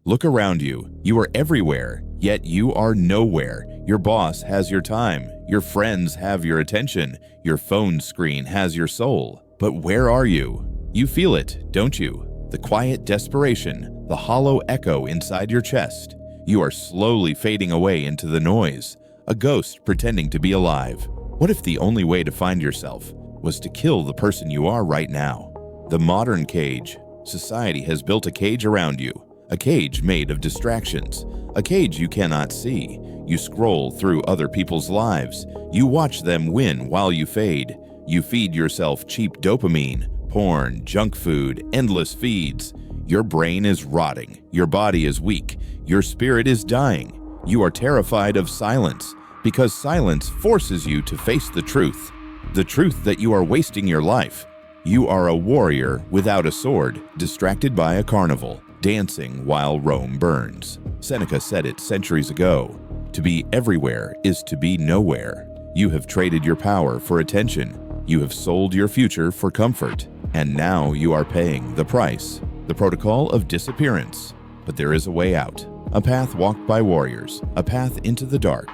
Look around you. You are everywhere, yet you are nowhere. Your boss has your time. Your friends have your attention. Your phone screen has your soul. But where are you? You feel it, don't you? The quiet desperation, the hollow echo inside your chest. You are slowly fading away into the noise, a ghost pretending to be alive. What if the only way to find yourself was to kill the person you are right now? The modern cage. Society has built a cage around you, a cage made of distractions, a cage you cannot see. You scroll through other people's lives. You watch them win while you fade. You feed yourself cheap dopamine, porn, junk food, endless feeds. Your brain is rotting. Your body is weak. Your spirit is dying. You are terrified of silence because silence forces you to face the truth that you are wasting your life. You are a warrior without a sword, distracted by a carnival, dancing while Rome burns. Seneca said it centuries ago. To be everywhere is to be nowhere. You have traded your power for attention. You have sold your future for comfort. And now you are paying the price. The protocol of disappearance. But there is a way out. A path walked by warriors. A path into the dark.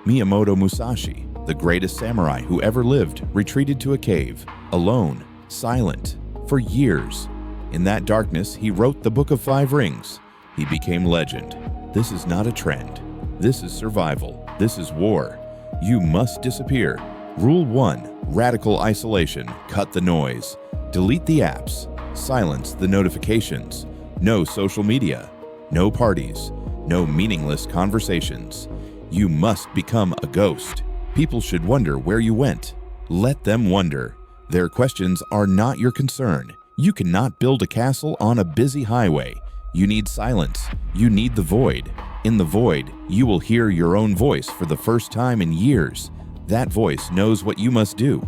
Miyamoto Musashi, the greatest samurai who ever lived, retreated to a cave, alone, silent, for years. In that darkness, he wrote the Book of Five Rings. He became legend. This is not a trend. This is survival. This is war. You must disappear. Rule 1. Radical isolation. Cut the noise. Delete the apps. Silence the notifications. No social media. No parties. No meaningless conversations. You must become a ghost. People should wonder where you went. Let them wonder. Their questions are not your concern. You cannot build a castle on a busy highway. You need silence. You need the void. In the void, you will hear your own voice for the first time in years. That voice knows what you must do.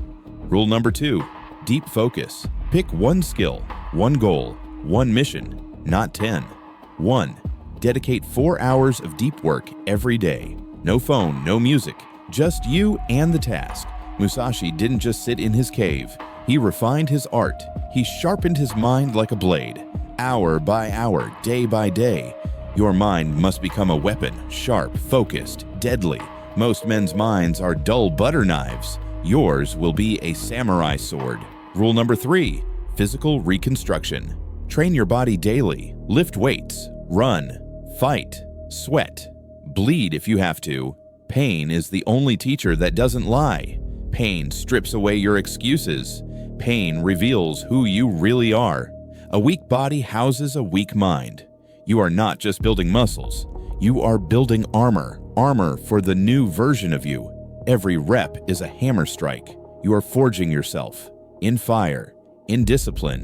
Rule number 2. Deep focus. Pick one skill, one goal, one mission, not 10. 1. Dedicate 4 hours of deep work every day. No phone, no music, just you and the task. Musashi didn't just sit in his cave. He refined his art. He sharpened his mind like a blade. Hour by hour, day by day. Your mind must become a weapon, sharp, focused, deadly. Most men's minds are dull butter knives. Yours will be a samurai sword. Rule number 3. Physical reconstruction. Train your body daily. Lift weights. Run. Fight. Sweat. Bleed if you have to. Pain is the only teacher that doesn't lie. Pain strips away your excuses. Pain reveals who you really are. A weak body houses a weak mind. You are not just building muscles. You are building armor. Armor for the new version of you. Every rep is a hammer strike. You are forging yourself. In fire. In discipline.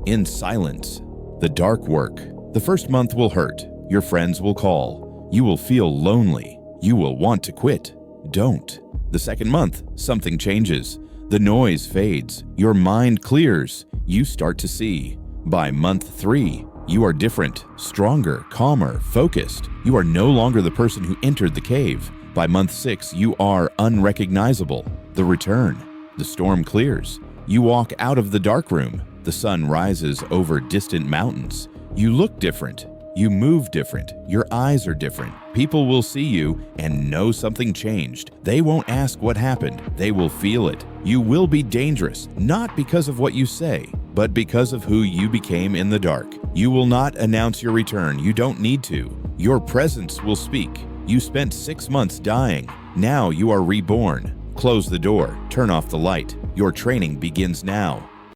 In silence. The dark work. The first month will hurt. Your friends will call. You will feel lonely. You will want to quit. Don't. The second month, something changes. The noise fades. Your mind clears. You start to see. By month 3, you are different, stronger, calmer, focused. You are no longer the person who entered the cave. By month 6, you are unrecognizable. The return. The storm clears. You walk out of the dark room. The sun rises over distant mountains. You look different. You move different. Your eyes are different. People will see you and know something changed. They won't ask what happened. They will feel it. You will be dangerous, not because of what you say, but because of who you became in the dark. You will not announce your return. You don't need to. Your presence will speak. You spent 6 months dying. Now you are reborn. Close the door. Turn off the light. Your training begins now.